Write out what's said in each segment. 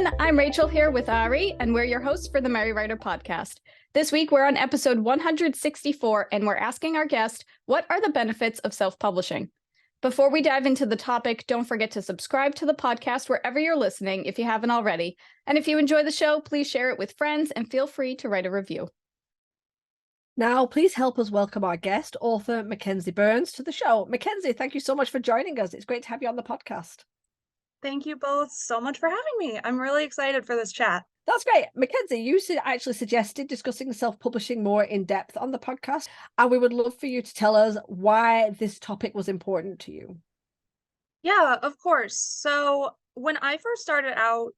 everyone. I'm Rachel here with Ari, and we're your hosts for the Merry Writer podcast. This week, we're on episode 164, and we're asking our guest, what are the benefits of self-publishing? Before we dive into the topic, don't forget to subscribe to the podcast wherever you're listening if you haven't already. And if you enjoy the show, please share it with friends and feel free to write a review. Now, please help us welcome our guest, author McKenzie Burns, to the show. McKenzie, thank you so much for joining us. It's great to have you on the podcast. Thank you both so much for having me. I'm really excited for this chat. That's great. McKenzie, you actually suggested discussing self-publishing more in depth on the podcast, and we would love for you to tell us why this topic was important to you. Yeah, of course. So when I first started out,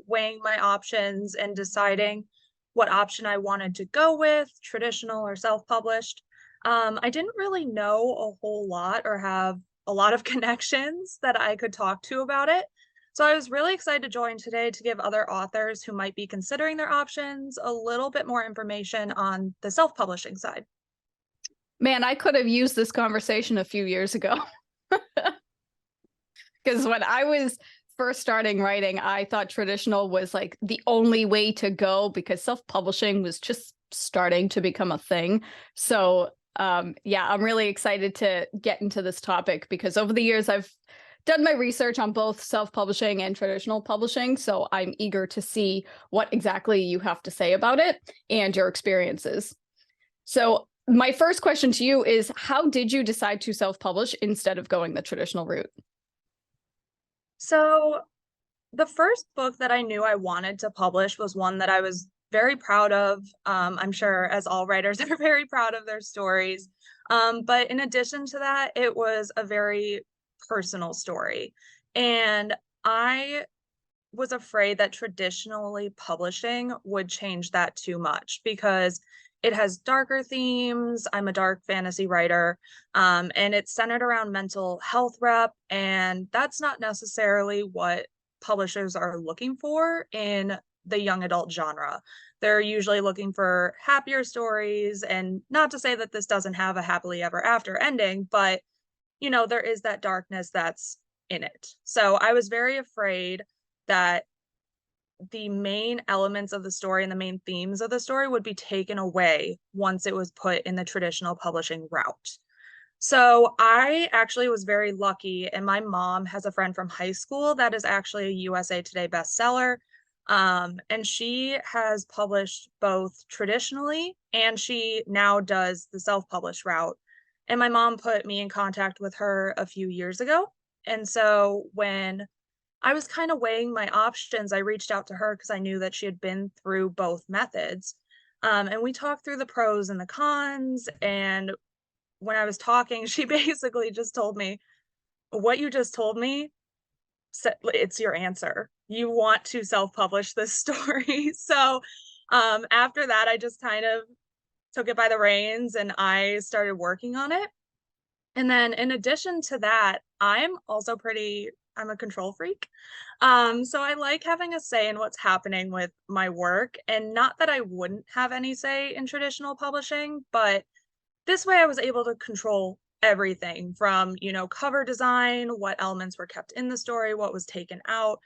weighing my options and deciding what option I wanted to go with, traditional or self-published, I didn't really know a whole lot or have a lot of connections that I could talk to about it. So I was really excited to join today to give other authors who might be considering their options a little bit more information on the self-publishing side. Man, I could have used this conversation a few years ago. Because when I was first starting writing, I thought traditional was like the only way to go because self-publishing was just starting to become a thing. So yeah, I'm really excited to get into this topic because over the years I've done my research on both self-publishing and traditional publishing. So I'm eager to see what exactly you have to say about it and your experiences. So my first question to you is, how did you decide to self-publish instead of going the traditional route? So the first book that I knew I wanted to publish was one that I was very proud of. I'm sure as all writers are very proud of their stories. But in addition to that, it was a very personal story. And I was afraid that traditionally publishing would change that too much because it has darker themes. I'm a dark fantasy writer, and it's centered around mental health rep. And that's not necessarily what publishers are looking for in the young adult genre. They're usually looking for happier stories, and not to say that this doesn't have a happily ever after ending, but there is that darkness that's in it. So I was very afraid that the main elements of the story and the main themes of the story would be taken away once it was put in the traditional publishing route. So I actually was very lucky, and my mom has a friend from high school that is actually a USA Today bestseller. And she has published both traditionally and she now does the self-published route. And my mom put me in contact with her a few years ago. And so when I was kind of weighing my options, I reached out to her because I knew that she had been through both methods. And we talked through the pros and the cons. And when I was talking, she basically just told me, what you just told me, it's your answer. You want to self-publish this story. So after that, I just kind of took it by the reins and I started working on it. And then in addition to that, I'm a control freak. So I like having a say in what's happening with my work, and not that I wouldn't have any say in traditional publishing, but this way I was able to control everything from, cover design, what elements were kept in the story, what was taken out.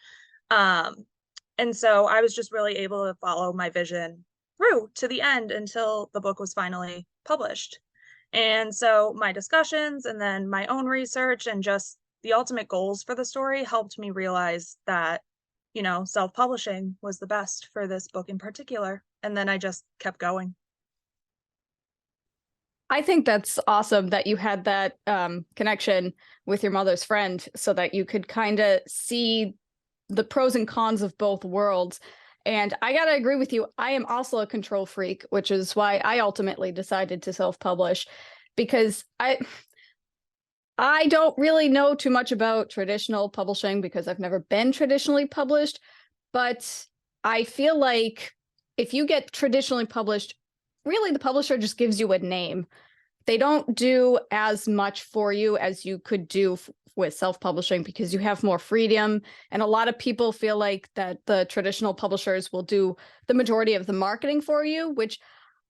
And so I was just really able to follow my vision through to the end until the book was finally published. And so my discussions and then my own research and just the ultimate goals for the story helped me realize that, self-publishing was the best for this book in particular. And then I just kept going. I think that's awesome that you had that connection with your mother's friend so that you could kind of see the pros and cons of both worlds. And I got to agree with you. I am also a control freak, which is why I ultimately decided to self-publish, because I don't really know too much about traditional publishing because I've never been traditionally published. But I feel like if you get traditionally published, really the publisher just gives you a name. They don't do as much for you as you could do with self-publishing because you have more freedom. And a lot of people feel like that the traditional publishers will do the majority of the marketing for you, which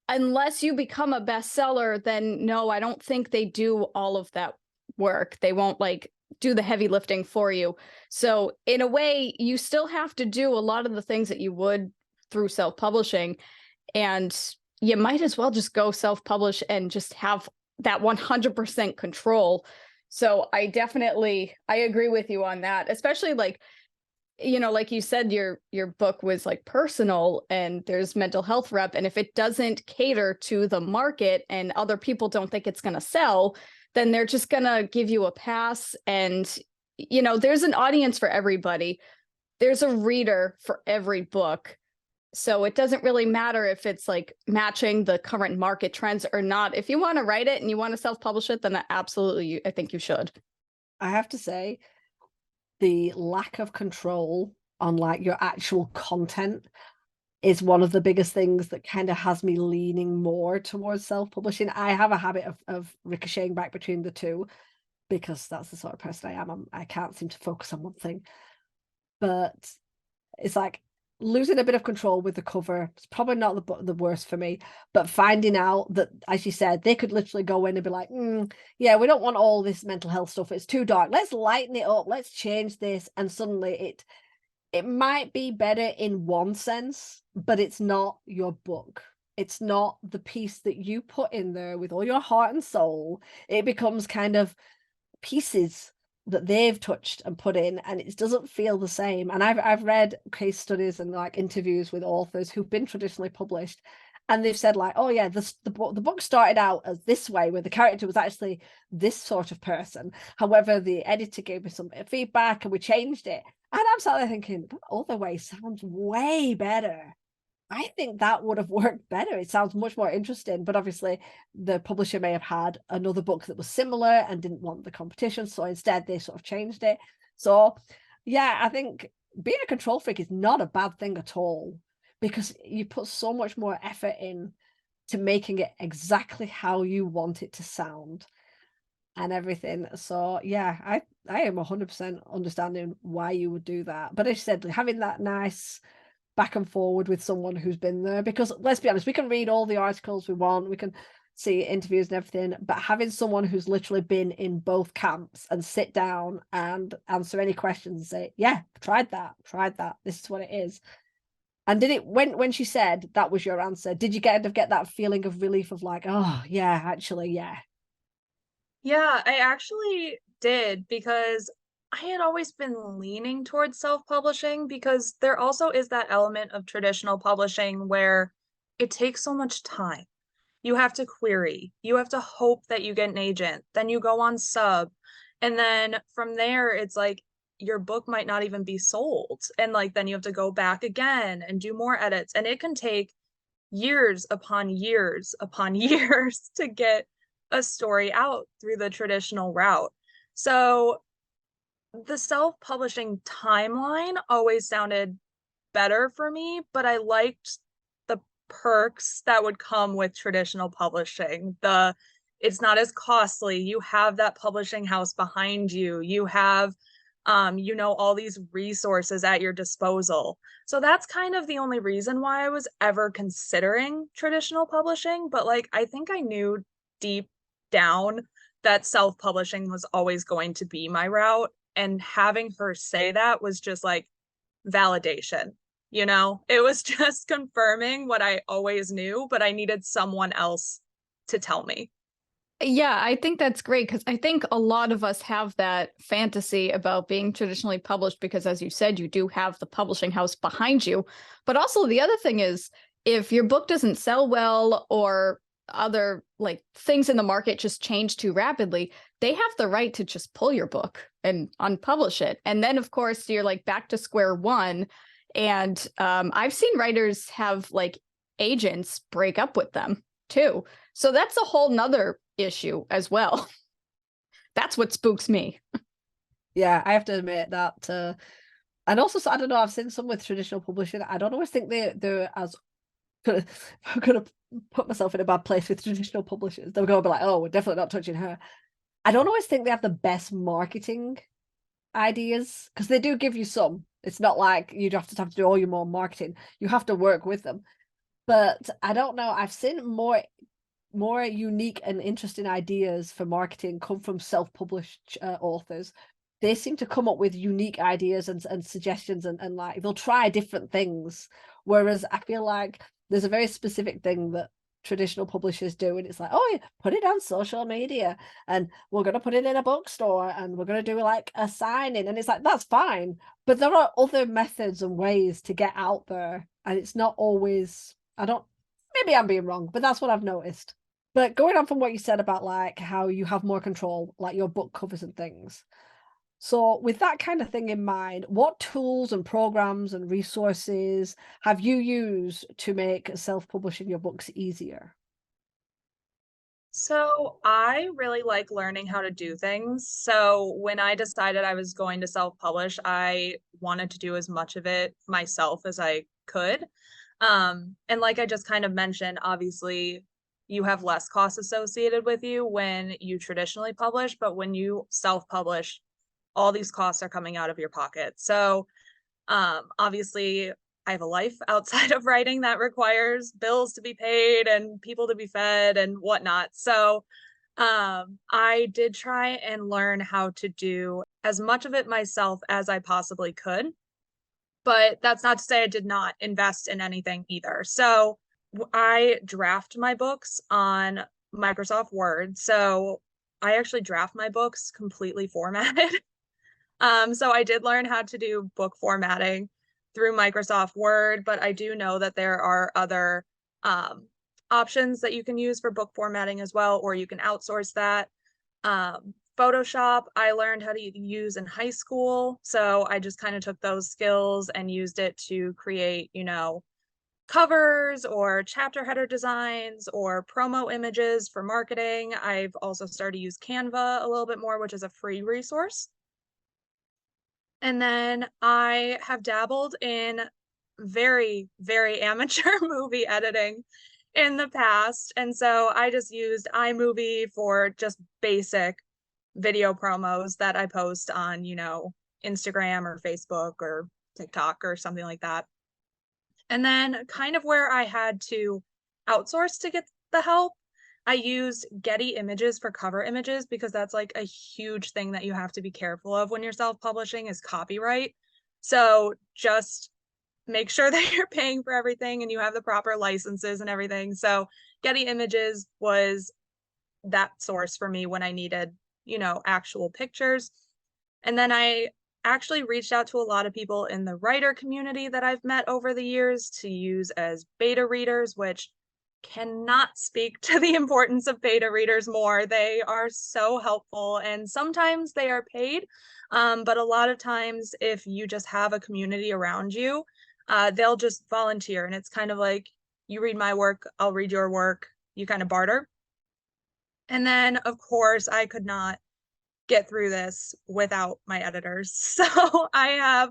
unless you become a bestseller, then no, I don't think they do all of that work. They won't like do the heavy lifting for you. So in a way, you still have to do a lot of the things that you would through self-publishing, and you might as well just go self-publish and just have that 100% control. So I agree with you on that, especially like, you know, like you said, your book was like personal and there's mental health rep. And if it doesn't cater to the market and other people don't think it's going to sell, then they're just going to give you a pass. And, you know, there's an audience for everybody. There's a reader for every book. So it doesn't really matter if it's like matching the current market trends or not. If you want to write it and you want to self-publish it, then absolutely, I think you should. I have to say, the lack of control on like your actual content is one of the biggest things that kind of has me leaning more towards self-publishing. I have a habit of ricocheting back between the two because that's the sort of person I am. I can't seem to focus on one thing. But it's like losing a bit of control with the cover. It's probably not the worst for me, but finding out that, as you said, they could literally go in and be like, yeah, we don't want all this mental health stuff. It's too dark. Let's lighten it up. Let's change this. And suddenly it might be better in one sense, but it's not your book. It's not the piece that you put in there with all your heart and soul. It becomes kind of pieces that they've touched and put in, and it doesn't feel the same. And I've read case studies and like interviews with authors who've been traditionally published, and they've said like, oh yeah, the book started out as this way, where the character was actually this sort of person. However, the editor gave me some feedback and we changed it. And I'm sat there thinking, that other way sounds way better. I think that would have worked better. It sounds much more interesting, but obviously the publisher may have had another book that was similar and didn't want the competition. So instead they sort of changed it. So yeah, I think being a control freak is not a bad thing at all, because you put so much more effort in to making it exactly how you want it to sound and everything. So yeah, I am 100% understanding why you would do that. But as you said, having that nice back and forward with someone who's been there, because let's be honest, we can read all the articles we want, we can see interviews and everything, but having someone who's literally been in both camps and sit down and answer any questions and say, yeah, tried that, this is what it is. And did it, when she said that was your answer, did you get that feeling of relief of like, oh yeah, actually, yeah? Yeah, I actually did, because I had always been leaning towards self-publishing, because there also is that element of traditional publishing where it takes so much time. You have to query, you have to hope that you get an agent, then you go on sub, and then from there it's like your book might not even be sold, and like then you have to go back again and do more edits, and it can take years upon years upon years to get a story out through the traditional route. So the self-publishing timeline always sounded better for me, but I liked the perks that would come with traditional publishing. It's not as costly. You have that publishing house behind you. You have you know, all these resources at your disposal. So that's kind of the only reason why I was ever considering traditional publishing. But like, I think I knew deep down that self-publishing was always going to be my route. And having her say that was just like validation, you know? It was just confirming what I always knew, but I needed someone else to tell me. Yeah, I think that's great, because I think a lot of us have that fantasy about being traditionally published because, as you said, you do have the publishing house behind you. But also the other thing is, if your book doesn't sell well, or other like things in the market just change too rapidly, they have the right to just pull your book and unpublish it. And then, of course, you're like back to square one. And I've seen writers have like agents break up with them too. So that's a whole nother issue as well. That's what spooks me. Yeah, I have to admit that. And also, so I don't know, I've seen some with traditional publishing. I don't always think they're as I'm gonna put myself in a bad place with traditional publishers. They're going to be like, oh, we're definitely not touching her. I don't always think they have the best marketing ideas, because they do give you some. It's not like you'd have to do all your more marketing. You have to work with them. But I don't know. I've seen more unique and interesting ideas for marketing come from self-published authors, they seem to come up with unique ideas and suggestions, and like they'll try different things. Whereas I feel like there's a very specific thing that traditional publishers do, and it's like, oh, yeah, put it on social media, and we're going to put it in a bookstore, and we're going to do like a signing, and it's like, that's fine, but there are other methods and ways to get out there, and it's not always, I don't, maybe I'm being wrong, but that's what I've noticed. But going on from what you said about like how you have more control, like your book covers and things, so with that kind of thing in mind, what tools and programs and resources have you used to make self-publishing your books easier? So I really like learning how to do things. So when I decided I was going to self-publish, I wanted to do as much of it myself as I could. And like I just kind of mentioned, obviously you have less costs associated with you when you traditionally publish, but when you self-publish, all these costs are coming out of your pocket. So obviously I have a life outside of writing that requires bills to be paid and people to be fed and whatnot. So I did try and learn how to do as much of it myself as I possibly could. But that's not to say I did not invest in anything either. So I draft my books on Microsoft Word. So I actually draft my books completely formatted. So I did learn how to do book formatting through Microsoft Word, but I do know that there are other options that you can use for book formatting as well, or you can outsource that. Photoshop, I learned how to use in high school. So I just kind of took those skills and used it to create, covers or chapter header designs or promo images for marketing. I've also started to use Canva a little bit more, which is a free resource. And then I have dabbled in very, very amateur movie editing in the past. And so I just used iMovie for just basic video promos that I post on, Instagram or Facebook or TikTok or something like that. And then kind of where I had to outsource to get the help, I used Getty Images for cover images because that's like a huge thing that you have to be careful of when you're self-publishing is copyright. So just make sure that you're paying for everything and you have the proper licenses and everything. So Getty Images was that source for me when I needed, actual pictures. And then I actually reached out to a lot of people in the writer community that I've met over the years to use as beta readers, which cannot speak to the importance of beta readers more. They are so helpful and sometimes they are paid. But a lot of times if you just have a community around you, they'll just volunteer. And it's kind of like, you read my work, I'll read your work, you kind of barter. And then of course I could not get through this without my editors. So I have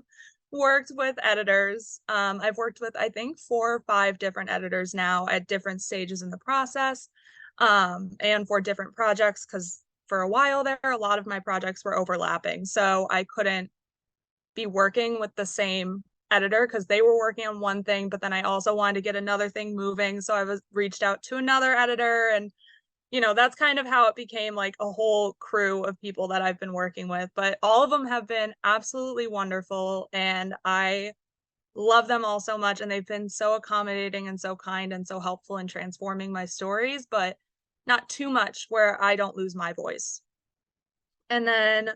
worked with editors. I've worked with, I think, 4 or 5 different editors now at different stages in the process, and for different projects, because for a while there, a lot of my projects were overlapping. So I couldn't be working with the same editor because they were working on one thing, but then I also wanted to get another thing moving. So I was reached out to another editor, and that's kind of how it became like a whole crew of people that I've been working with. But all of them have been absolutely wonderful. And I love them all so much. And they've been so accommodating and so kind and so helpful in transforming my stories, but not too much where I don't lose my voice. And then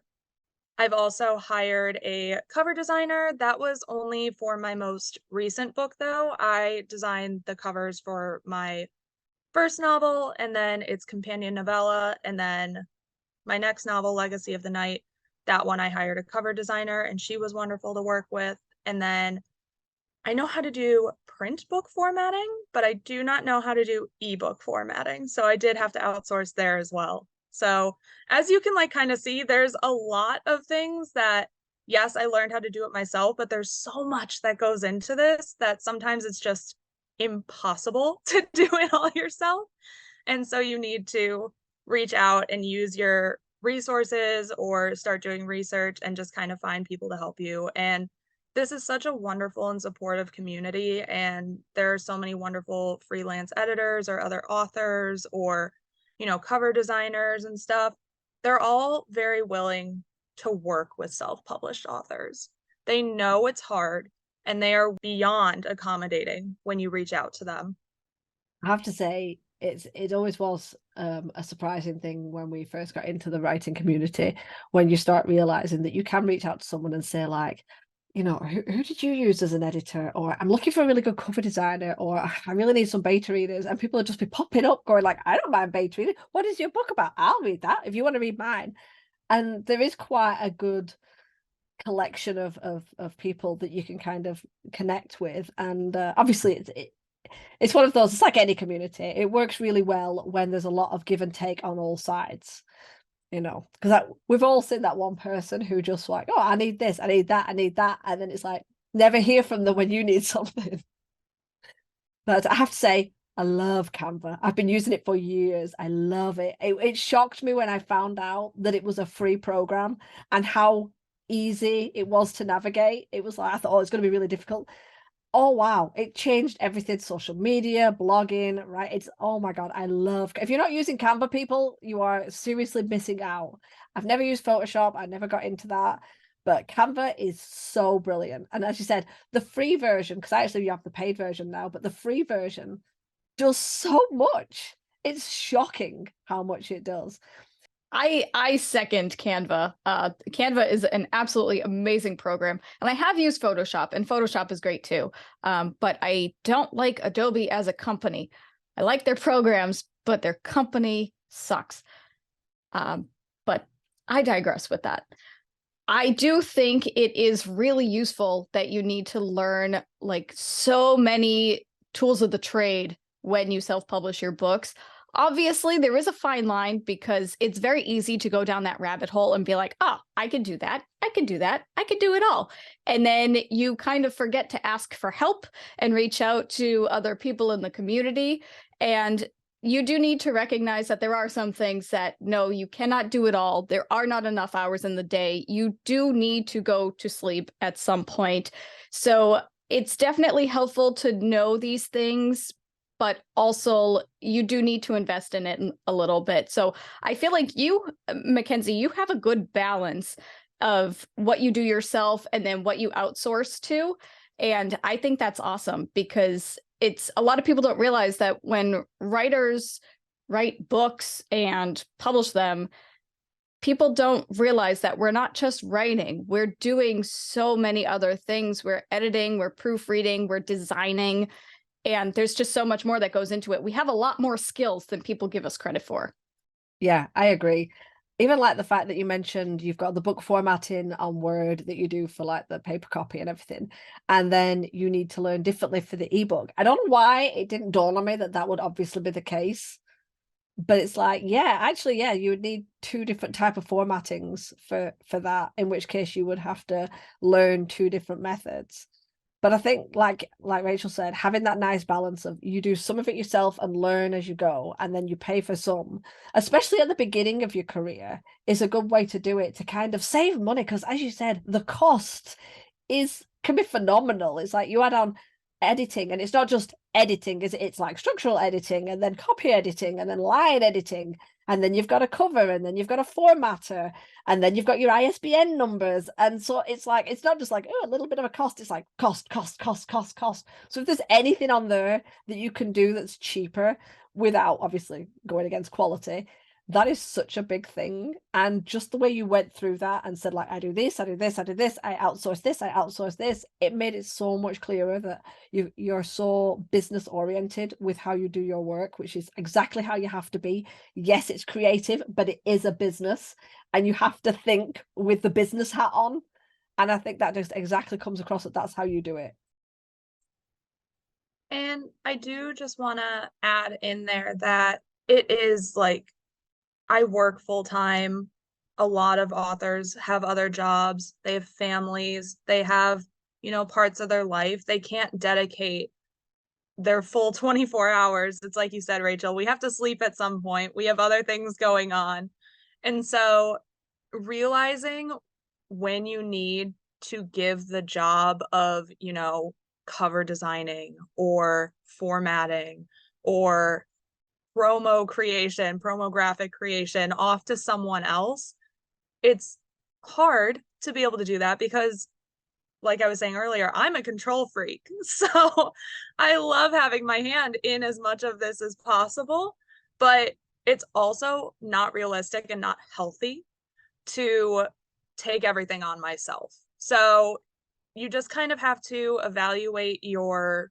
I've also hired a cover designer. That was only for my most recent book, though. I designed the covers for my first novel and then its companion novella, and then my next novel, Legacy of the Night, that one I hired a cover designer and she was wonderful to work with. And then I know how to do print book formatting, but I do not know how to do ebook formatting, so I did have to outsource there as well. So as you can kind of see, there's a lot of things that, yes, I learned how to do it myself, but there's so much that goes into this that sometimes it's just impossible to do it all yourself. And so you need to reach out and use your resources or start doing research and just kind of find people to help you. And this is such a wonderful and supportive community. And there are so many wonderful freelance editors or other authors or, cover designers and stuff. They're all very willing to work with self-published authors. They know it's hard and they are beyond accommodating when you reach out to them. I have to say, it always was a surprising thing when we first got into the writing community, when you start realizing that you can reach out to someone and say, like, you know, who did you use as an editor? Or I'm looking for a really good cover designer, or I really need some beta readers. And people will just be popping up going like, I don't mind beta reading. What is your book about? I'll read that if you want to read mine. And there is quite a good collection of people that you can kind of connect with. And obviously it's one of those, it's like any community. It works really well when there's a lot of give and take on all sides. You know, because we've all seen that one person who just like, oh, I need this, I need that, I need that. And then it's like, never hear from them when you need something. But I have to say, I love Canva. I've been using it for years. I love it. It shocked me when I found out that it was a free program and how easy it was to navigate. It was like, I thought, oh, it's going to be really difficult. Oh wow, it changed everything. Social media, blogging, right? It's, oh my god, I love, if you're not using Canva, people, you are seriously missing out. I've never used Photoshop, I never got into that, but Canva is so brilliant. And as you said, the free version, because actually you have the paid version now, but the free version does so much. It's shocking how much it does. I second Canva. Canva is an absolutely amazing program, and I have used Photoshop, and Photoshop is great too. But I don't like Adobe as a company. I like their programs, but their company sucks. But I digress with that. I do think it is really useful that you need to learn like so many tools of the trade when you self-publish your books. Obviously, there is a fine line because it's very easy to go down that rabbit hole and be like, oh, I can do that. I can do that. I can do it all. And then you kind of forget to ask for help and reach out to other people in the community. And you do need to recognize that there are some things that, no, you cannot do it all. There are not enough hours in the day. You do need to go to sleep at some point. So it's definitely helpful to know these things, but also you do need to invest in it a little bit. So I feel like you, McKenzie, you have a good balance of what you do yourself and then what you outsource to. And I think that's awesome because it's a lot of people don't realize that when writers write books and publish them, people don't realize that we're not just writing, we're doing so many other things. We're editing, we're proofreading, we're designing. And there's just so much more that goes into it. We have a lot more skills than people give us credit for. Yeah, I agree. Even like the fact that you mentioned you've got the book formatting on Word that you do for like the paper copy and everything. And then you need to learn differently for the ebook. I don't know why it didn't dawn on me that that would obviously be the case. But it's like, yeah, actually, yeah, you would need two different type of formattings for that, in which case you would have to learn two different methods. But I think, like Rachel said, having that nice balance of you do some of it yourself and learn as you go, and then you pay for some, especially at the beginning of your career, is a good way to do it, to kind of save money. Because as you said, the cost can be phenomenal. It's like you add on editing, and it's not just editing, is it? It's like structural editing, and then copy editing, and then line editing, and then you've got a cover, and then you've got a formatter, and then you've got your ISBN numbers. And so it's like, it's not just like, oh, a little bit of a cost. It's like cost. So if there's anything on there that you can do that's cheaper without obviously going against quality, that is such a big thing. And just the way you went through that and said, like, I do this, I do this, I do this, I outsource this, I outsource this, it made it so much clearer that you're so business oriented with how you do your work, which is exactly how you have to be. Yes, it's creative, but it is a business, and you have to think with the business hat on. And I think that just exactly comes across that that's how you do it. And I do just want to add in there that it is like, I work full time. A lot of authors have other jobs. They have families. They have, parts of their life. They can't dedicate their full 24 hours. It's like you said, Rachel, we have to sleep at some point. We have other things going on. And so realizing when you need to give the job of, cover designing or formatting or promo graphic creation off to someone else, it's hard to be able to do that because, like I was saying earlier, I'm a control freak. So I love having my hand in as much of this as possible, but it's also not realistic and not healthy to take everything on myself. So you just kind of have to evaluate your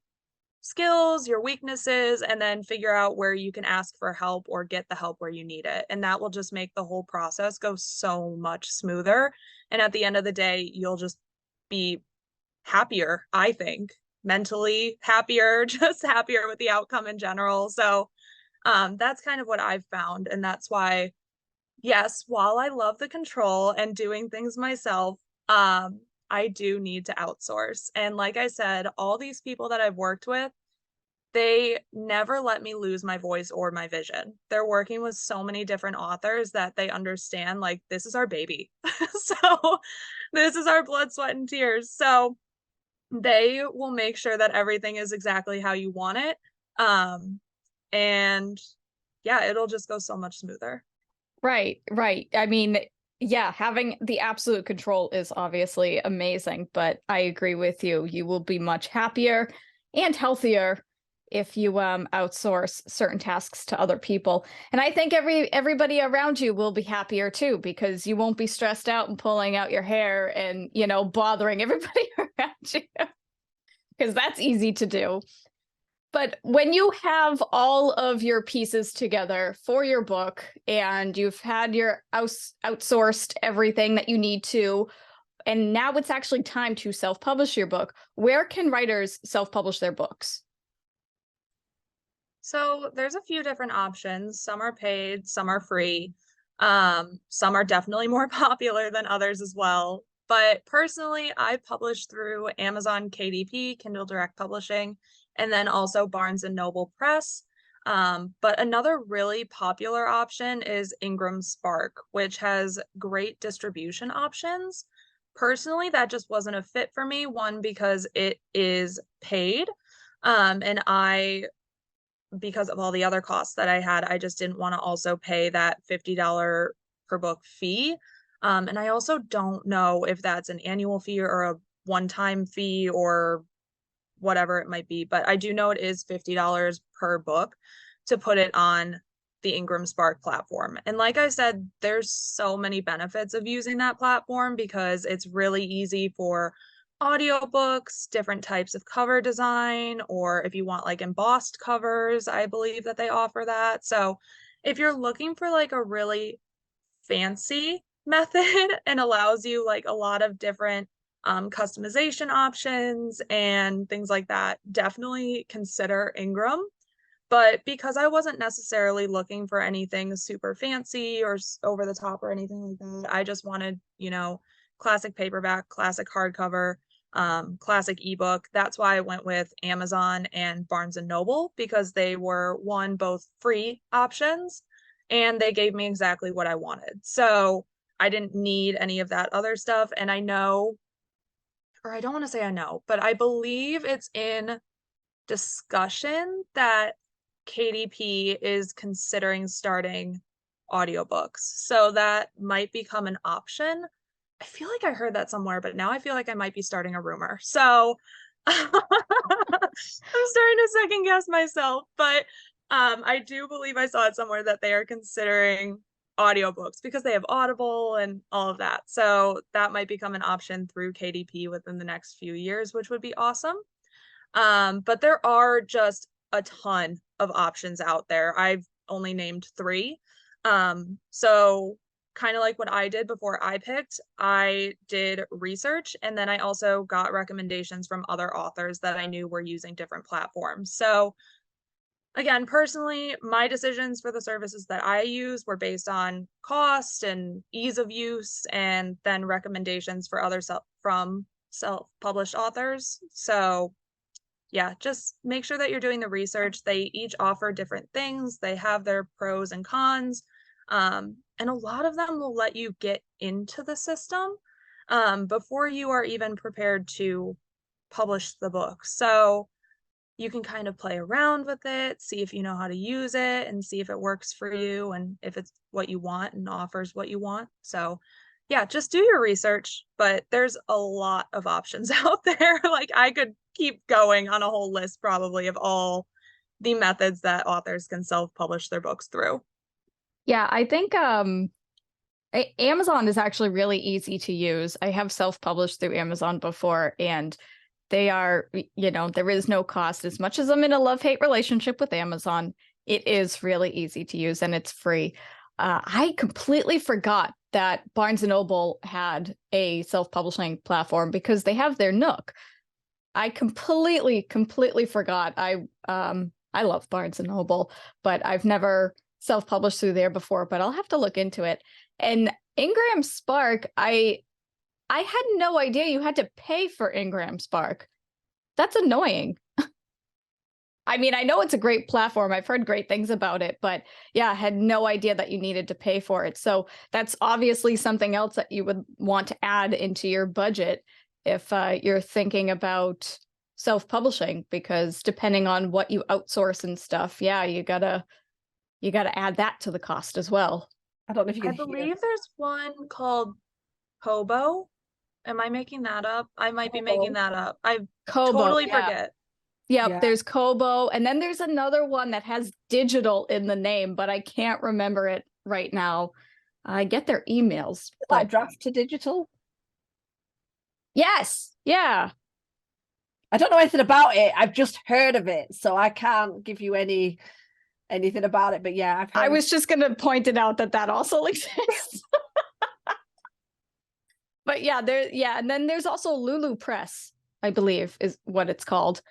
skills, your weaknesses, and then figure out where you can ask for help or get the help where you need it. And that will just make the whole process go so much smoother. And at the end of the day, you'll just be happier, I think, mentally happier, just happier with the outcome in general. So that's kind of what I've found. And that's why, yes, while I love the control and doing things myself, I do need to outsource. And like I said, all these people that I've worked with, they never let me lose my voice or my vision. They're working with so many different authors that they understand, like, this is our baby. So this is our blood, sweat, and tears. So they will make sure that everything is exactly how you want it. And yeah, it'll just go so much smoother. Right, right. I mean, yeah, having the absolute control is obviously amazing, but I agree with you. You will be much happier and healthier if you outsource certain tasks to other people. And I think everybody around you will be happier too, because you won't be stressed out and pulling out your hair and, you know, bothering everybody around you, because that's easy to do. But when you have all of your pieces together for your book and you've had your outsourced everything that you need to, and now it's actually time to self-publish your book, where can writers self-publish their books? So there's a few different options. Some are paid, some are free. Some are definitely more popular than others as well. But personally, I publish through Amazon KDP, Kindle Direct Publishing, and then also Barnes and Noble Press. But another really popular option is Ingram Spark, which has great distribution options. Personally, that just wasn't a fit for me. One, because it is paid. And because of all the other costs that I had, I just didn't want to also pay that $50 per book fee. And I also don't know if that's an annual fee or a one-time fee or whatever it might be, but I do know it is $50 per book to put it on the Ingram Spark platform. And like I said, there's so many benefits of using that platform because it's really easy for audiobooks, different types of cover design, or if you want like embossed covers, I believe that they offer that. So if you're looking for like a really fancy method and allows you like a lot of different customization options and things like that, definitely consider Ingram. But because I wasn't necessarily looking for anything super fancy or over the top or anything like that, I just wanted, you know, classic paperback, classic hardcover, classic ebook. That's why I went with Amazon and Barnes and Noble, because they were both free options and they gave me exactly what I wanted. So I didn't need any of that other stuff. And I know, or I don't want to say I know, but I believe it's in discussion that KDP is considering starting audiobooks. So that might become an option. I feel like I heard that somewhere, but now I feel like I might be starting a rumor. So I'm starting to second guess myself, but I do believe I saw it somewhere that they are considering audiobooks because they have Audible and all of that. So that might become an option through KDP within the next few years, which would be awesome. But there are just a ton of options out there. I've only named 3. So kind of like what I did before I picked, I did research and then I also got recommendations from other authors that I knew were using different platforms. So again, personally, my decisions for the services that I use were based on cost and ease of use, and then recommendations for other from self-published authors. So yeah, just make sure that you're doing the research. They each offer different things. They have their pros and cons. And a lot of them will let you get into the system before you are even prepared to publish the book. So you can kind of play around with it, see if you know how to use it and see if it works for you and if it's what you want and offers what you want. So yeah, just do your research, but there's a lot of options out there. Like I could keep going on a whole list probably of all the methods that authors can self-publish their books through. Yeah, I think Amazon is actually really easy to use. I have self-published through Amazon before, and they are, there is no cost. As much as I'm in a love-hate relationship with Amazon, it is really easy to use and it's free. I completely forgot that Barnes & Noble had a self-publishing platform because they have their Nook. I completely forgot. I love Barnes & Noble, but I've never self-published through there before, but I'll have to look into it. And Ingram Spark, I had no idea you had to pay for Ingram Spark. That's annoying. I mean, I know it's a great platform. I've heard great things about it, but yeah, I had no idea that you needed to pay for it. So that's obviously something else that you would want to add into your budget if you're thinking about self-publishing, because depending on what you outsource and stuff, yeah, you gotta add that to the cost as well. I don't know if you I can hear. believe there's one called Kobo. Am I making that up? I might be making Kobo. that up. I Kobo, totally yeah. forget. Yep, Yeah. there's Kobo, and then there's another one that has digital in the name, but I can't remember it right now. I get their emails. Like But draft to digital. yes, yeah. I don't know anything about it. I've just heard of it, so I can't give you anything about it. But yeah, I've heard. I was just gonna point it out that also exists. But yeah, and then there's also Lulu Press, I believe is what it's called.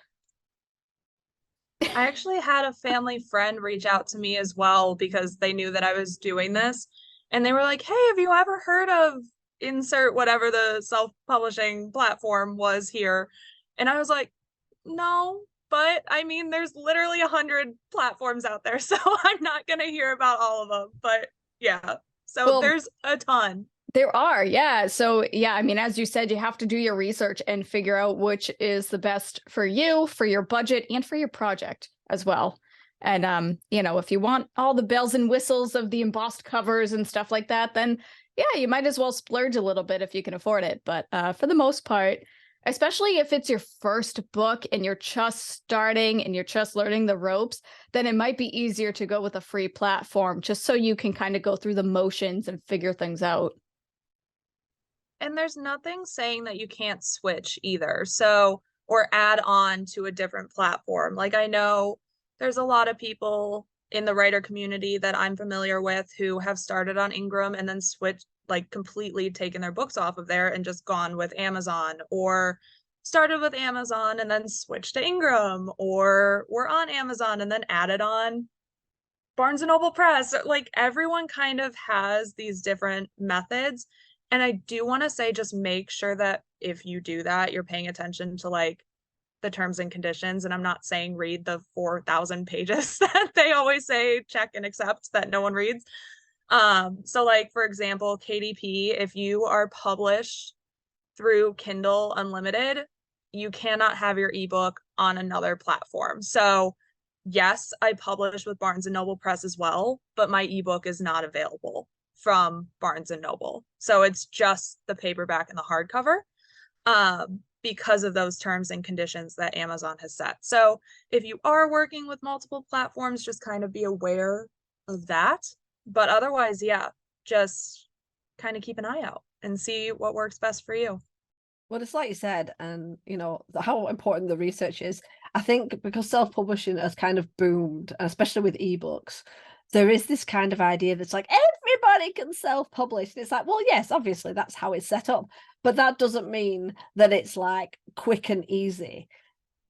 I actually had a family friend reach out to me as well because they knew that I was doing this. And they were like, hey, have you ever heard of insert whatever the self-publishing platform was here? And I was like, no, but I mean, there's literally 100 platforms out there. So I'm not going to hear about all of them. But yeah, so Well, there's a ton. There are, yeah. So yeah, I mean, as you said, you have to do your research and figure out which is the best for you, for your budget, and for your project as well. And if you want all the bells and whistles of the embossed covers and stuff like that, then yeah, you might as well splurge a little bit if you can afford it. But for the most part, especially if it's your first book and you're just starting and you're just learning the ropes, then it might be easier to go with a free platform just so you can kind of go through the motions and figure things out. And there's nothing saying that you can't switch either. So, or add on to a different platform. Like I know there's a lot of people in the writer community that I'm familiar with who have started on Ingram and then switched, like completely taken their books off of there and just gone with Amazon, or started with Amazon and then switched to Ingram, or were on Amazon and then added on Barnes & Noble Press. Like everyone kind of has these different methods. And I do want to say, just make sure that if you do that, you're paying attention to like the terms and conditions. And I'm not saying read the 4,000 pages that they always say check and accept that no one reads. So like, for example, KDP, if you are published through Kindle Unlimited, you cannot have your ebook on another platform. So yes, I publish with Barnes & Noble Press as well, but my ebook is not available from Barnes & Noble. So it's just the paperback and the hardcover because of those terms and conditions that Amazon has set. So if you are working with multiple platforms, just kind of be aware of that. But otherwise, yeah, just kind of keep an eye out and see what works best for you. Well, it's like you said, and how important the research is. I think because self-publishing has kind of boomed, and especially with ebooks, there is this kind of idea that's like everybody can self-publish. And it's like, well, yes, obviously that's how it's set up, but that doesn't mean that it's like quick and easy.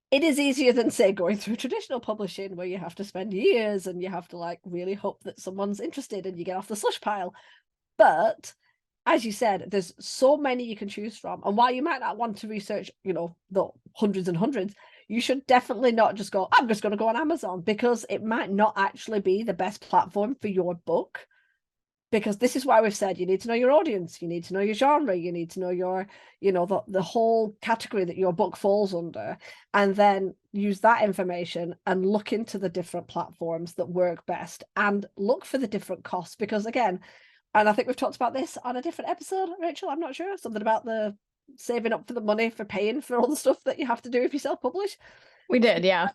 It is easier than, say, going through traditional publishing where you have to spend years and you have to like really hope that someone's interested and you get off the slush pile. But as you said, there's so many you can choose from. And while you might not want to research, the hundreds and hundreds, you should definitely not just go, I'm just going to go on Amazon, because it might not actually be the best platform for your book. Because this is why we've said you need to know your audience, you need to know your genre, you need to know your, the whole category that your book falls under, and then use that information and look into the different platforms that work best and look for the different costs. Because again, And I think we've talked about this on a different episode, Rachel. I'm not sure. Something about the saving up for the money for paying for all the stuff that you have to do if you self-publish. We did, yeah.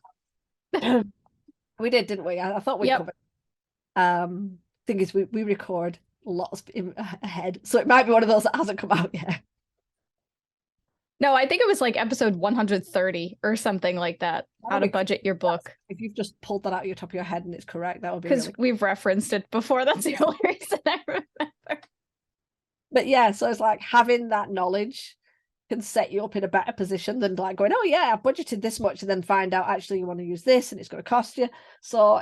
We did, didn't we? I thought we Yep. covered. Thing is, we record lots ahead, so it might be one of those that hasn't come out yet. No, I think it was like episode 130 or something like that. How to budget your book. If you've just pulled that out of your top of your head and it's correct, that would be Because really we've referenced it before. That's the only reason I remember. But yeah, so it's like having that knowledge can set you up in a better position than like going, oh yeah, I budgeted this much, and then find out actually you want to use this and it's going to cost you. So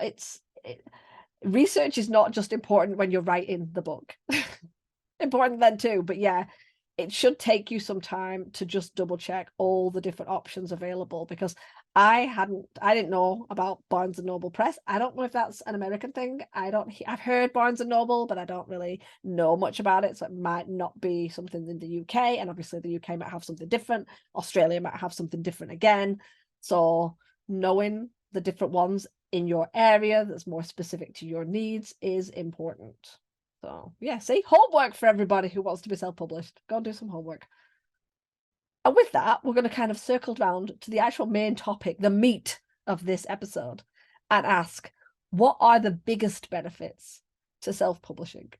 research is not just important when you're writing the book. Important then too, but yeah, it should take you some time to just double check all the different options available, because I didn't know about Barnes and Noble Press. I don't know if that's an American thing. I've heard Barnes and Noble, but I don't really know much about it. So it might not be something in the UK. And obviously the UK might have something different. Australia might have something different again. So knowing the different ones in your area that's more specific to your needs is important. So yeah, see, homework for everybody who wants to be self-published. Go and do some homework. And with that, we're going to kind of circle around to the actual main topic, the meat of this episode, and ask, what are the biggest benefits to self-publishing?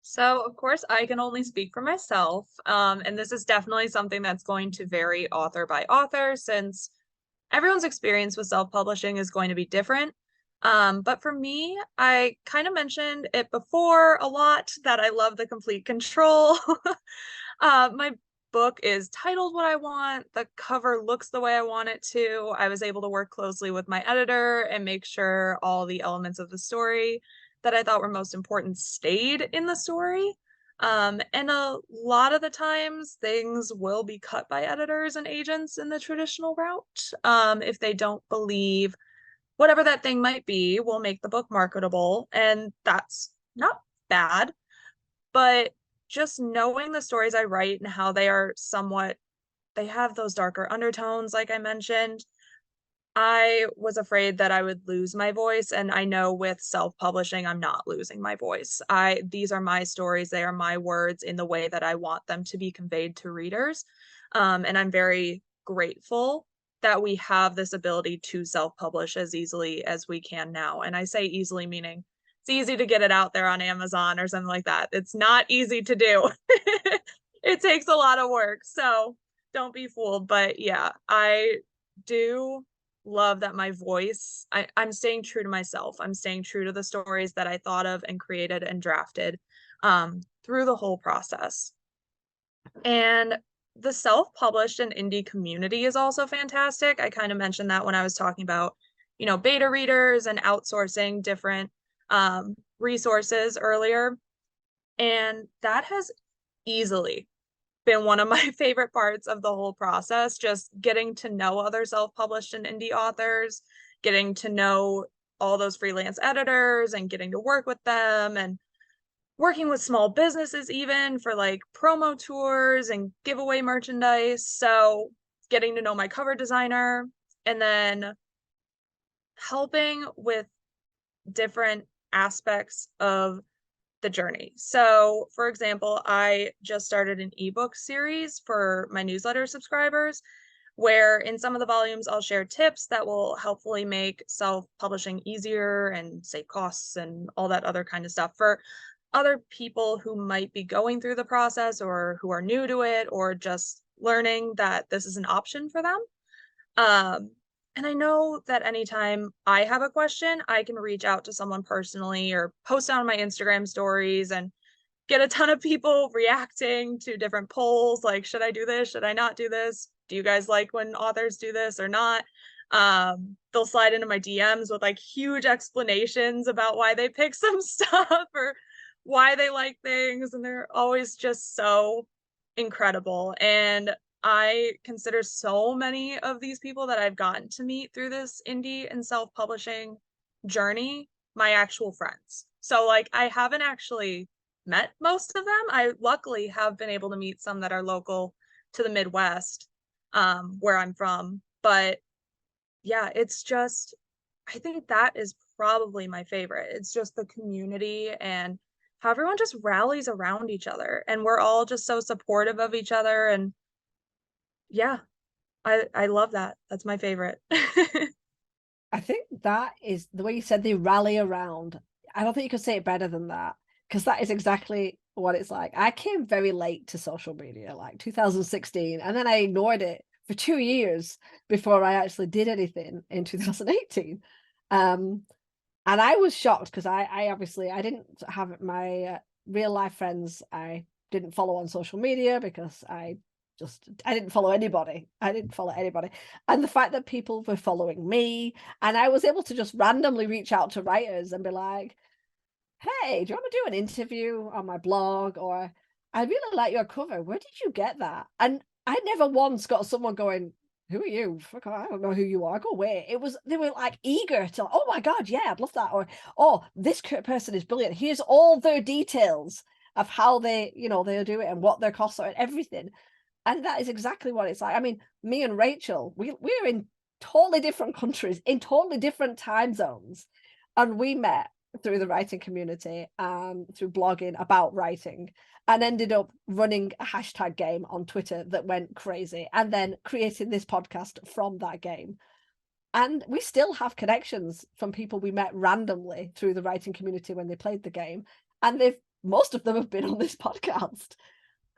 So, of course, I can only speak for myself, and this is definitely something that's going to vary author by author, since everyone's experience with self-publishing is going to be different. But for me, I kind of mentioned it before a lot that I love the complete control. My book is titled what I want. The cover looks the way I want it to. I was able to work closely with my editor and make sure all the elements of the story that I thought were most important stayed in the story. And a lot of the times things will be cut by editors and agents in the traditional route. If they don't believe whatever that thing might be will make the book marketable. And that's not bad, but just knowing the stories I write and how they are they have those darker undertones, like I mentioned, I was afraid that I would lose my voice. And I know with self-publishing, I'm not losing my voice. These are my stories. They are my words in the way that I want them to be conveyed to readers. And I'm very grateful that we have this ability to self-publish as easily as we can now. And I say easily, meaning it's easy to get it out there on Amazon or something like that. It's not easy to do. It takes a lot of work. So don't be fooled. But yeah, I do love that my voice, I'm staying true to myself. I'm staying true to the stories that I thought of and created and drafted through the whole process. And the self-published and indie community is also fantastic. I kind of mentioned that when I was talking about, beta readers and outsourcing different resources earlier. And that has easily been one of my favorite parts of the whole process, just getting to know other self-published and indie authors, getting to know all those freelance editors and getting to work with them, and working with small businesses even for like promo tours and giveaway merchandise. So getting to know my cover designer, and then helping with different aspects of the journey. So, for example, I just started an ebook series for my newsletter subscribers, where in some of the volumes I'll share tips that will helpfully make self-publishing easier and save costs and all that other kind of stuff for other people who might be going through the process or who are new to it, or just learning that this is an option for them. And I know that anytime I have a question, I can reach out to someone personally or post on my Instagram stories and get a ton of people reacting to different polls, like, should I do this? Should I not do this? Do you guys like when authors do this or not? They'll slide into my DMs with like huge explanations about why they pick some stuff or why they like things. And they're always just so incredible. And I consider so many of these people that I've gotten to meet through this indie and self-publishing journey my actual friends. So like I haven't actually met most of them. I luckily have been able to meet some that are local to the Midwest, where I'm from. But yeah, it's just, I think that is probably my favorite. It's just the community and how everyone just rallies around each other and we're all just so supportive of each other. And yeah, I love that. That's my favorite. I think that is the way you said they rally around. I don't think you could say it better than that, because that is exactly what it's like. I came very late to social media, like 2016, and then I ignored it for 2 years before I actually did anything in 2018. And I was shocked because I obviously I didn't have my real life friends. I didn't follow on social media because I didn't follow anybody. I didn't follow anybody. And the fact that people were following me, and I was able to just randomly reach out to writers and be like, hey, do you want to do an interview on my blog? Or I really like your cover. Where did you get that? And I never once got someone going, who are you? Fuck, I don't know who you are. Go away. They were like eager to, oh my God, yeah, I'd love that. Or, oh, this person is brilliant. Here's all their details of how they'll do it and what their costs are and everything. And that is exactly what it's like. I mean, me and Rachel, we're in totally different countries, in totally different time zones. And we met through the writing community and through blogging about writing, and ended up running a hashtag game on Twitter that went crazy, and then creating this podcast from that game. And we still have connections from people we met randomly through the writing community when they played the game. And most of them have been on this podcast.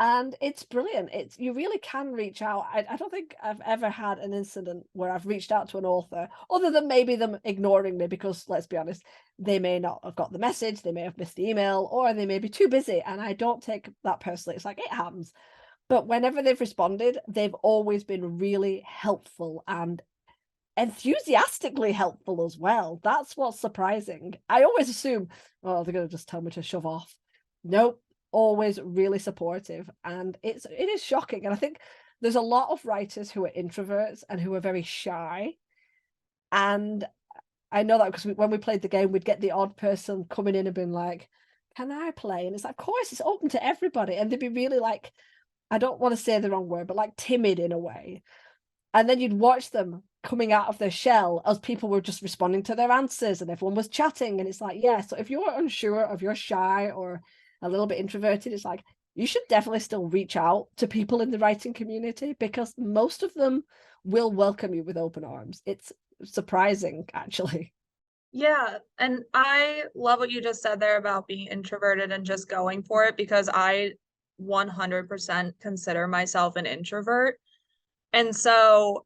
And it's brilliant. You really can reach out. I don't think I've ever had an incident where I've reached out to an author, other than maybe them ignoring me because, let's be honest, they may not have got the message, they may have missed the email, or they may be too busy. And I don't take that personally. It's like, it happens. But whenever they've responded, they've always been really helpful and enthusiastically helpful as well. That's what's surprising. I always assume, oh, they're going to just tell me to shove off. Nope. Always really supportive, and it is shocking. And I think there's a lot of writers who are introverts and who are very shy, and I know that because when we played the game, we'd get the odd person coming in and being like, can I play? And it's like, of course, it's open to everybody. And they'd be really like, I don't want to say the wrong word, but like timid in a way. And then you'd watch them coming out of their shell as people were just responding to their answers and everyone was chatting. And it's like, yeah, so if you're unsure, if you're shy or a little bit introverted, it's like, you should definitely still reach out to people in the writing community, because most of them will welcome you with open arms. It's surprising, actually. Yeah, and I love what you just said there about being introverted and just going for it, because I 100% consider myself an introvert. And so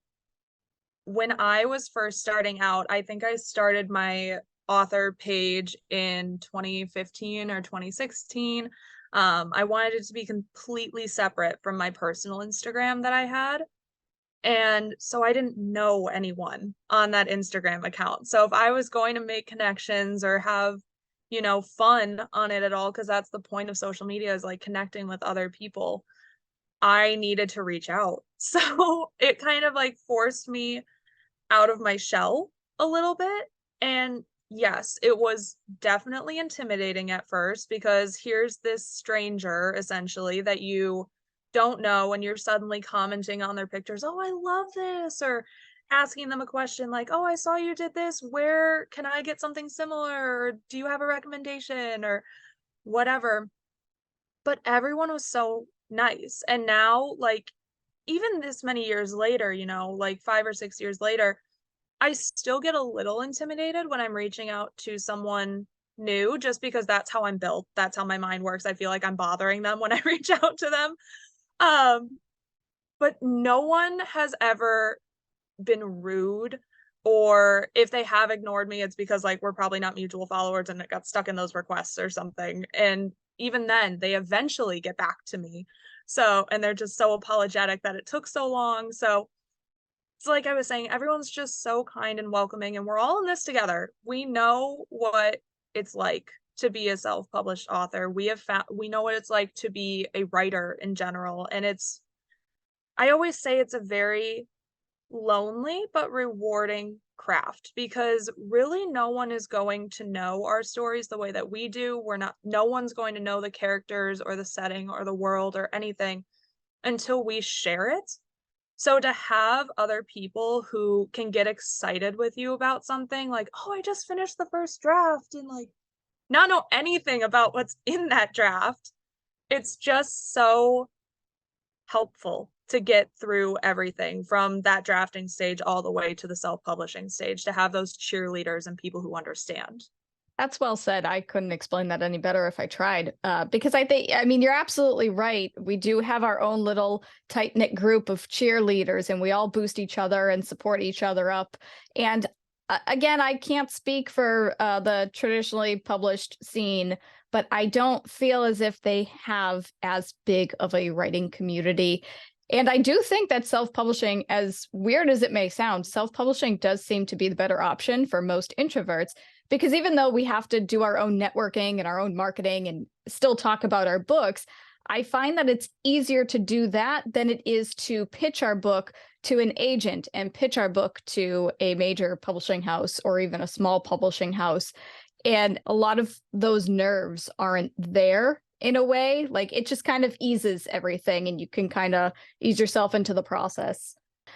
when I was first starting out, I think I started my author page in 2015 or 2016. I wanted it to be completely separate from my personal Instagram that I had. And so I didn't know anyone on that Instagram account. So if I was going to make connections or have, fun on it at all, because that's the point of social media, is like connecting with other people, I needed to reach out. So it kind of like forced me out of my shell a little bit. And yes, it was definitely intimidating at first, because here's this stranger essentially that you don't know, and you're suddenly commenting on their pictures. Oh, I love this. Or asking them a question like, oh, I saw you did this. Where can I get something similar? Or do you have a recommendation or whatever? But everyone was so nice. And now, like, even this many years later, like 5 or 6 years later, I still get a little intimidated when I'm reaching out to someone new, just because that's how I'm built. That's how my mind works. I feel like I'm bothering them when I reach out to them. Um, but no one has ever been rude, or if they have ignored me, it's because like we're probably not mutual followers and it got stuck in those requests or something. And even then, they eventually get back to me. So, and they're just so apologetic that it took so long. So it's like I was saying, everyone's just so kind and welcoming, and we're all in this together. We know what it's like to be a self-published author. We know what it's like to be a writer in general. And I always say it's a very lonely but rewarding craft, because really no one is going to know our stories the way that we do. No one's going to know the characters or the setting or the world or anything until we share it. So to have other people who can get excited with you about something like, oh, I just finished the first draft and like not know anything about what's in that draft. It's just so helpful to get through everything from that drafting stage all the way to the self-publishing stage, to have those cheerleaders and people who understand. That's well said. I couldn't explain that any better if I tried. Because I mean, you're absolutely right. We do have our own little tight-knit group of cheerleaders, and we all boost each other and support each other up. And again, I can't speak for the traditionally published scene, but I don't feel as if they have as big of a writing community. And I do think that self-publishing, as weird as it may sound, self-publishing does seem to be the better option for most introverts. Because even though we have to do our own networking and our own marketing and still talk about our books, I find that it's easier to do that than it is to pitch our book to an agent and pitch our book to a major publishing house or even a small publishing house. And a lot of those nerves aren't there in a way. Like, it just kind of eases everything and you can kind of ease yourself into the process.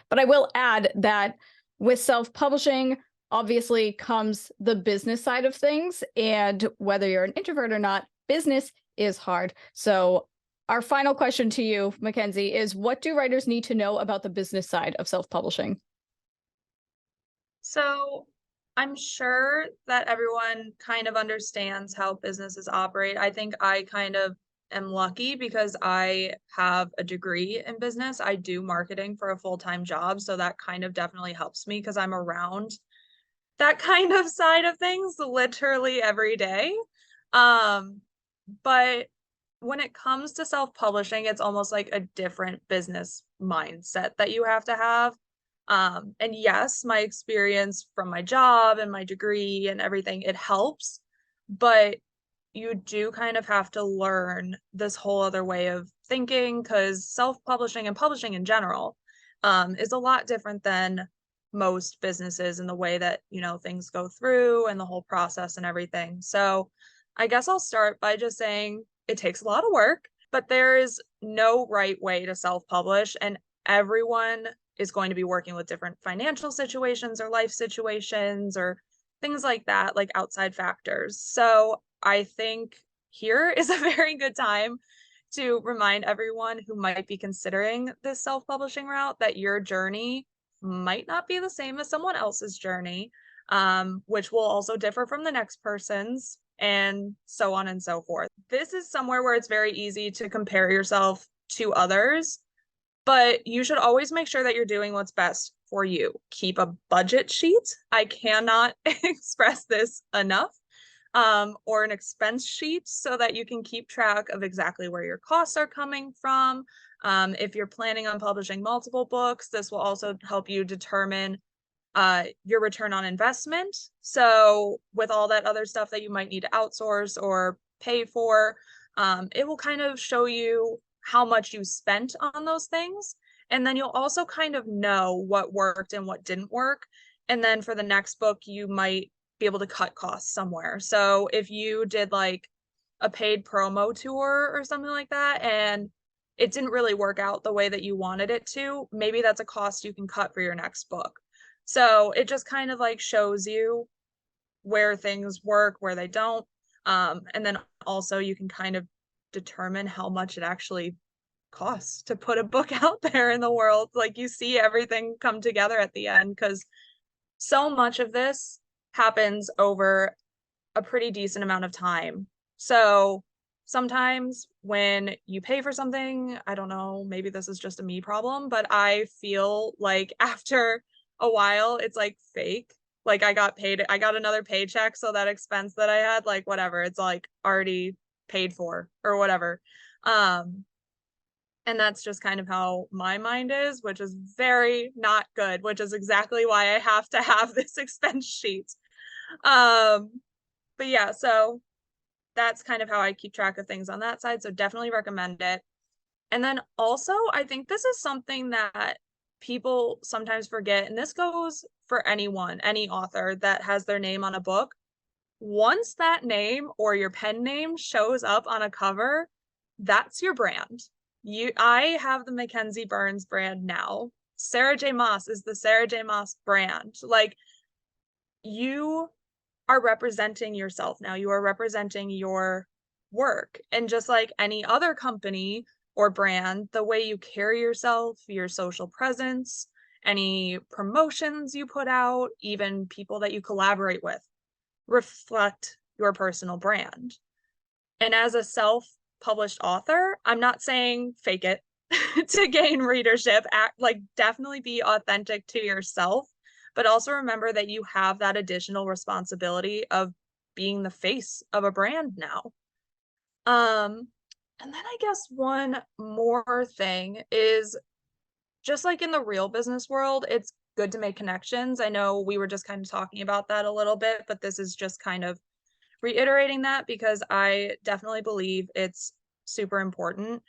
But I will add that with self-publishing, obviously comes the business side of things. And whether you're an introvert or not, business is hard. So our final question to you, McKenzie, is what do writers need to know about the business side of self-publishing? So I'm sure that everyone kind of understands how businesses operate. I think I kind of am lucky because I have a degree in business. I do marketing for a full-time job. So that kind of definitely helps me because I'm around that kind of side of things literally every day. But when it comes to self-publishing, it's almost like a different business mindset that you have to have. And yes, my experience from my job and my degree and everything, it helps, but you do kind of have to learn this whole other way of thinking, because self-publishing and publishing in general is a lot different than most businesses in the way that, you know, things go through and the whole process and everything. So I guess I'll start by just saying it takes a lot of work, but there is no right way to self-publish, and everyone is going to be working with different financial situations or life situations or things like that, like outside factors. So I think here is a very good time to remind everyone who might be considering this self-publishing route that your journey might not be the same as someone else's journey, which will also differ from the next person's, and so on and so forth. This is somewhere where it's very easy to compare yourself to others, but you should always make sure that you're doing what's best for you. Keep a budget sheet. I cannot express this enough. Or an expense sheet so that you can keep track of exactly where your costs are coming from. If you're planning on publishing multiple books, this will also help you determine your return on investment. So with all that other stuff that you might need to outsource or pay for, it will kind of show you how much you spent on those things. And then you'll also kind of know what worked and what didn't work. And then for the next book, you might be able to cut costs somewhere. So if you did like a paid promo tour or something like that, and it didn't really work out the way that you wanted it to, maybe that's a cost you can cut for your next book. So it just kind of like shows you where things work, where they don't. And then also you can kind of determine how much it actually costs to put a book out there in the world. Like, you see everything come together at the end, because so much of this happens over a pretty decent amount of time. So sometimes when you pay for something, I don't know, maybe this is just a me problem, but I feel like after a while, it's like fake. Like, I got another paycheck, so that expense that I had, like, whatever, it's like already paid for or whatever. And that's just kind of how my mind is, which is very not good, which is exactly why I have to have this expense sheet. But yeah, so that's kind of how I keep track of things on that side. So definitely recommend it. And then also, I think this is something that people sometimes forget, and this goes for anyone, any author that has their name on a book. Once that name or your pen name shows up on a cover, that's your brand. I have the McKenzie Burns brand now. Sarah J. Maas is the Sarah J. Maas brand. Like, you are representing yourself now. You are representing your work. And just like any other company or brand, the way you carry yourself, your social presence, any promotions you put out, even people that you collaborate with, reflect your personal brand. And as a self-published author, I'm not saying fake it to gain readership. Like, definitely be authentic to yourself, but also remember that you have that additional responsibility of being the face of a brand now. And then I guess one more thing is, just like in the real business world, it's good to make connections. I know we were just kind of talking about that a little bit, but this is just kind of reiterating that because I definitely believe it's super important.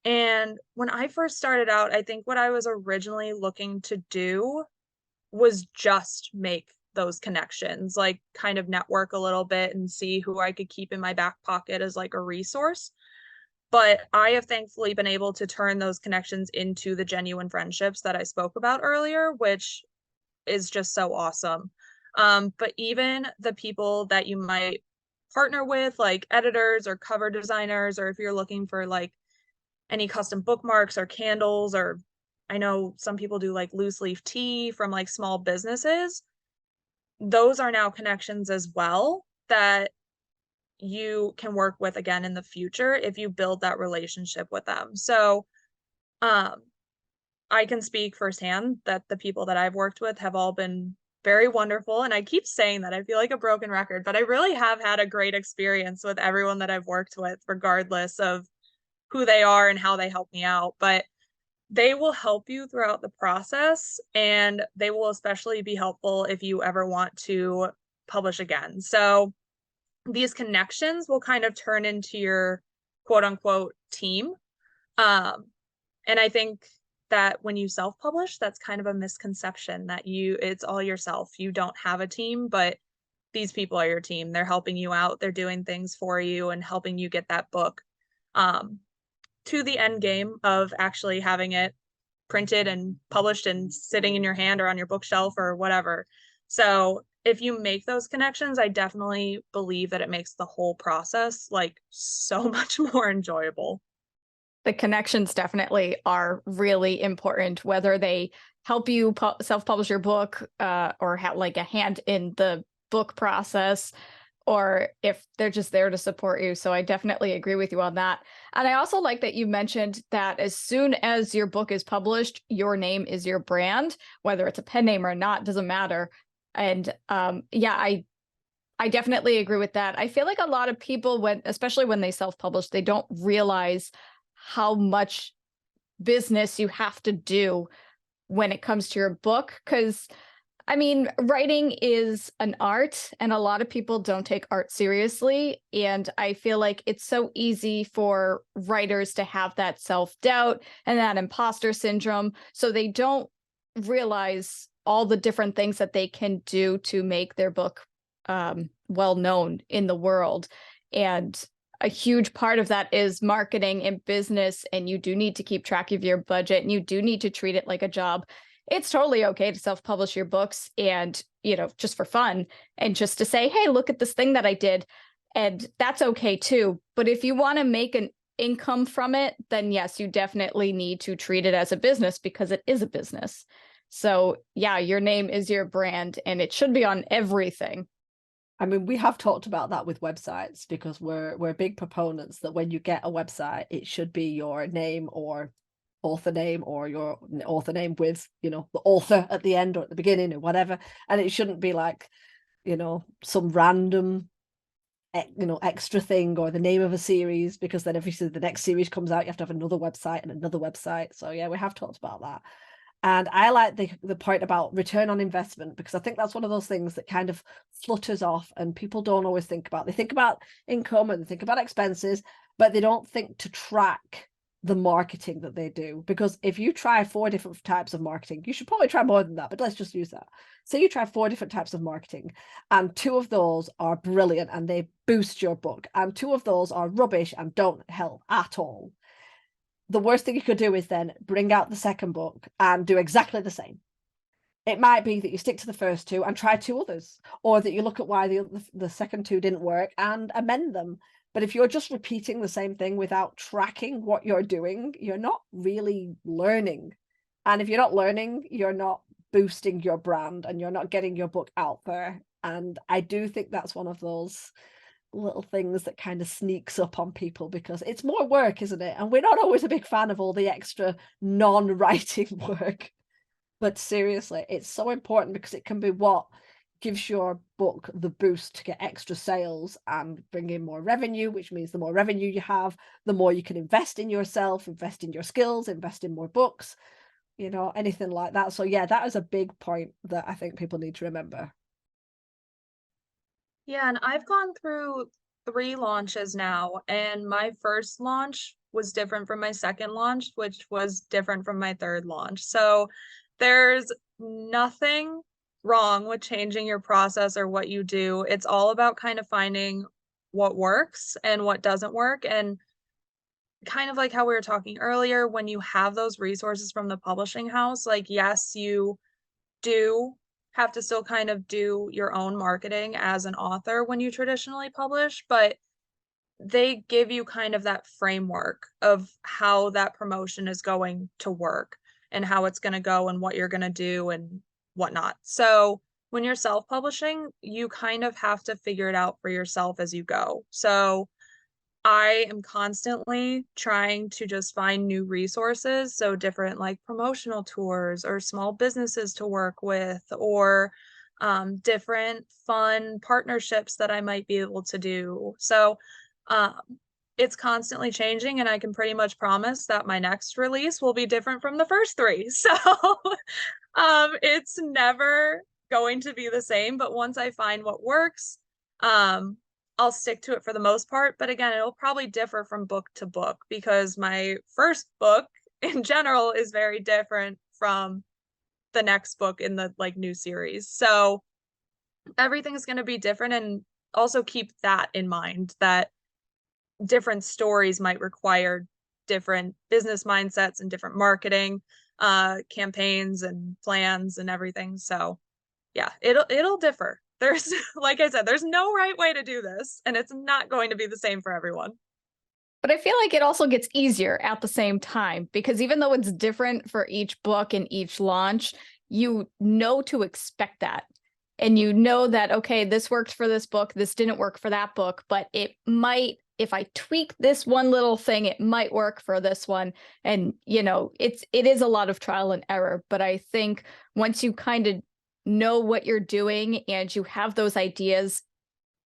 And when I first started out, I think what I was originally looking to do was just make those connections, like kind of network a little bit and see who I could keep in my back pocket as like a resource. But I have thankfully been able to turn those connections into the genuine friendships that I spoke about earlier, which is just so awesome. But even the people that you might partner with, like editors or cover designers, or if you're looking for like any custom bookmarks or candles, or I know some people do like loose leaf tea from like small businesses, those are now connections as well that you can work with again in the future if you build that relationship with them. So I can speak firsthand that the people that I've worked with have all been very wonderful. And I keep saying that, I feel like a broken record, but I really have had a great experience with everyone that I've worked with, regardless of who they are and how they help me out. But they will help you throughout the process, and they will especially be helpful if you ever want to publish again. So these connections will kind of turn into your quote unquote team. And I think that when you self-publish, that's kind of a misconception that it's all yourself. You don't have a team, but these people are your team. They're helping you out. They're doing things for you and helping you get that book to the end game of actually having it printed and published and sitting in your hand or on your bookshelf or whatever. So if you make those connections, I definitely believe that it makes the whole process like so much more enjoyable. The connections definitely are really important, whether they help you self-publish your book or have like a hand in the book process, or if they're just there to support you. So I definitely agree with you on that. And I also like that you mentioned that as soon as your book is published, your name is your brand, whether it's a pen name or not, doesn't matter. And yeah, I definitely agree with that. I feel like a lot of people, especially when they self-publish, they don't realize how much business you have to do when it comes to your book. Because I mean, writing is an art, and a lot of people don't take art seriously. And I feel like it's so easy for writers to have that self-doubt and that imposter syndrome. So they don't realize all the different things that they can do to make their book well known in the world. And a huge part of that is marketing and business. And you do need to keep track of your budget, and you do need to treat it like a job. It's totally okay to self-publish your books and, just for fun, and just to say, hey, look at this thing that I did. And that's okay too. But if you want to make an income from it, then yes, you definitely need to treat it as a business, because it is a business. So yeah, your name is your brand, and it should be on everything. I mean, we have talked about that with websites, because we're big proponents that when you get a website, it should be your name or author name, or your author name with the author at the end or at the beginning or whatever. And it shouldn't be like some random extra thing, or the name of a series, because then obviously the next series comes out, you have to have another website and another website. So yeah, we have talked about that. And I like the point about return on investment, because I think that's one of those things that kind of flutters off, and people don't always think about. They think about income and they think about expenses, but they don't think to track the marketing that they do. Because if you try 4 different types of marketing, you should probably try more than that, but let's just use that. So you try 4 different types of marketing, and 2 of those are brilliant and they boost your book, and 2 of those are rubbish and don't help at all. The worst thing you could do is then bring out the second book and do exactly the same. It might be that you stick to the first two and try two others, or that you look at why the second two didn't work and amend them. But if you're just repeating the same thing without tracking what you're doing, you're not really learning. And if you're not learning, you're not boosting your brand and you're not getting your book out there. And I do think that's one of those little things that kind of sneaks up on people, because it's more work, isn't it? And we're not always a big fan of all the extra non-writing work. But seriously, it's so important, because it can be what gives your book the boost to get extra sales and bring in more revenue, which means the more revenue you have, the more you can invest in yourself, invest in your skills, invest in more books, you know, anything like that. So yeah, that is a big point that I think people need to remember. Yeah, and I've gone through 3 launches now, and my first launch was different from my second launch, which was different from my third launch. So there's nothing wrong with changing your process or what you do. It's all about kind of finding what works and what doesn't work. And kind of like how we were talking earlier, when you have those resources from the publishing house, like, yes, you do have to still kind of do your own marketing as an author when you traditionally publish, but they give you kind of that framework of how that promotion is going to work and how it's going to go and what you're going to do and whatnot. So when you're self-publishing, you kind of have to figure it out for yourself as you go. So I am constantly trying to just find new resources. So different like promotional tours or small businesses to work with, or different fun partnerships that I might be able to do. So um, it's constantly changing, and I can pretty much promise that my next release will be different from the first 3. So it's never going to be the same, but once I find what works, I'll stick to it for the most part. But again, it'll probably differ from book to book, because my first book in general is very different from the next book in the like new series. So everything's going to be different, and also keep that in mind, that different stories might require different business mindsets and different marketing campaigns and plans and everything. So yeah, it'll differ. There's, like I said, there's no right way to do this, and it's not going to be the same for everyone. But I feel like it also gets easier at the same time, because even though it's different for each book and each launch, you know to expect that. And you know that, okay, this worked for this book, this didn't work for that book, but it might, if I tweak this one little thing, it might work for this one. And, you know, it is a lot of trial and error. But I think once you kind of know what you're doing and you have those ideas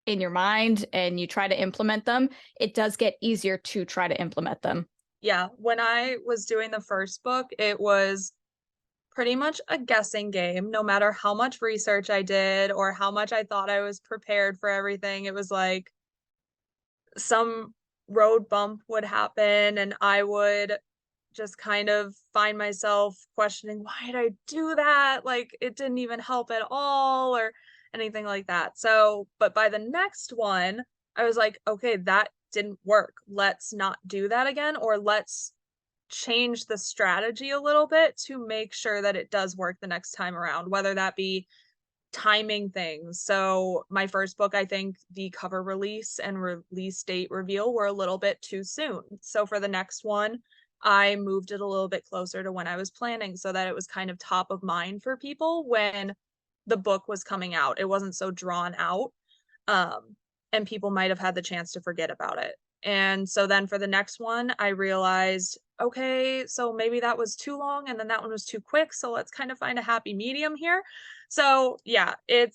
in your mind and you try to implement them, it does get easier to try to implement them. Yeah, when I was doing the first book, it was pretty much a guessing game. No matter how much research I did or how much I thought I was prepared for everything, it was like some road bump would happen and I would just kind of find myself questioning, why did I do that? Like, it didn't even help at all, or anything like that. So, but by the next one, I was like, okay, that didn't work. Let's not do that again, or let's change the strategy a little bit to make sure that it does work the next time around, whether that be timing things. So my first book, I think the cover release and release date reveal were a little bit too soon. So for the next one, I moved it a little bit closer to when I was planning, so that it was kind of top of mind for people when the book was coming out. It wasn't so drawn out, and people might have had the chance to forget about it. And so then for the next one, I realized, okay, so maybe that was too long and then that one was too quick. So let's kind of find a happy medium here. So yeah, it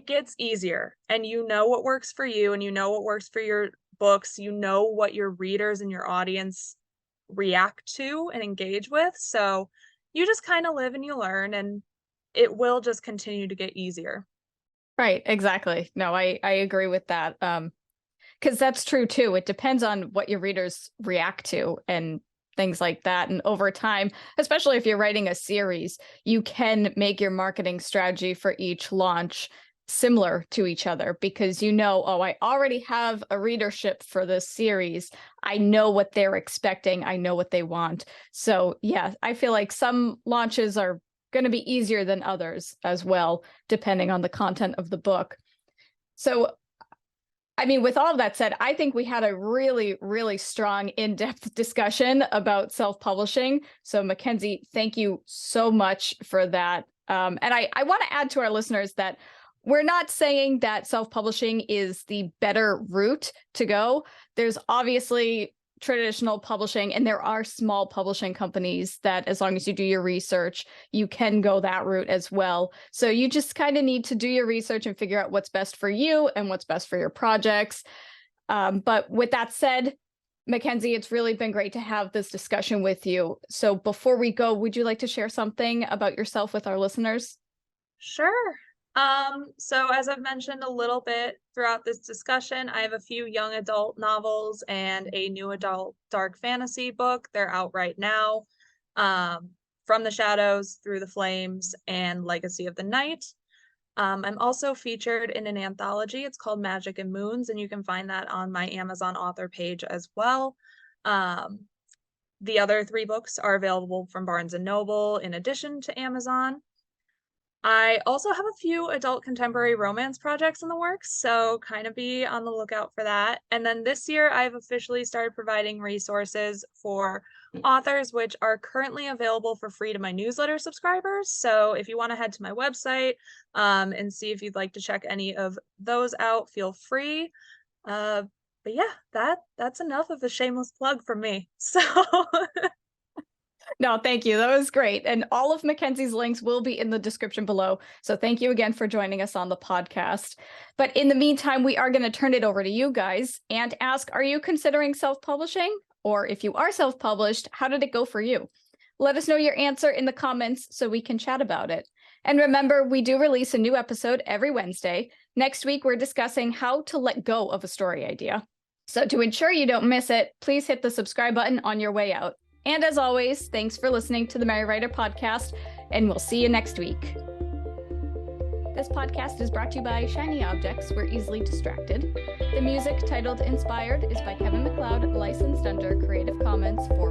gets easier, and you know what works for you, and you know what works for your books. You know what your readers and your audience react to and engage with. So you just kind of live and you learn, and it will just continue to get easier. Right, exactly. No, I agree with that. Because that's true too. It depends on what your readers react to and things like that. And over time, especially if you're writing a series, you can make your marketing strategy for each launch similar to each other, because you know, oh, I already have a readership for this series. I know what they're expecting. I know what they want. So yeah, I feel like some launches are going to be easier than others as well, depending on the content of the book. So, I mean, with all of that said, I think we had a really, really strong in-depth discussion about self-publishing. So McKenzie, thank you so much for that. And I want to add to our listeners that we're not saying that self-publishing is the better route to go. There's obviously traditional publishing, and there are small publishing companies that, as long as you do your research, you can go that route as well. So you just kind of need to do your research and figure out what's best for you and what's best for your projects. But with that said, McKenzie, it's really been great to have this discussion with you. So before we go, would you like to share something about yourself with our listeners? Sure. So as I've mentioned a little bit throughout this discussion, I have a few young adult novels and a new adult dark fantasy book. They're out right now. From the Shadows, Through the Flames, and Legacy of the Night. I'm also featured in an anthology. It's called Magic and Moons, and you can find that on my Amazon author page as well. The other 3 books are available from Barnes & Noble in addition to Amazon. I also have a few adult contemporary romance projects in the works, so kind of be on the lookout for that. And then this year, I've officially started providing resources for authors, which are currently available for free to my newsletter subscribers. So if you want to head to my website and see if you'd like to check any of those out, feel free. But yeah, that's enough of a shameless plug from me. So No, thank you. That was great. And all of McKenzie's links will be in the description below. So thank you again for joining us on the podcast. But in the meantime, we are going to turn it over to you guys and ask, are you considering self-publishing? Or if you are self-published, how did it go for you? Let us know your answer in the comments so we can chat about it. And remember, we do release a new episode every Wednesday. Next week, we're discussing how to let go of a story idea. So to ensure you don't miss it, please hit the subscribe button on your way out. And as always, thanks for listening to the Merry Writer Podcast, and we'll see you next week. This podcast is brought to you by Shiny Objects, We're Easily Distracted. The music, titled Inspired, is by Kevin MacLeod, licensed under Creative Commons 4.0.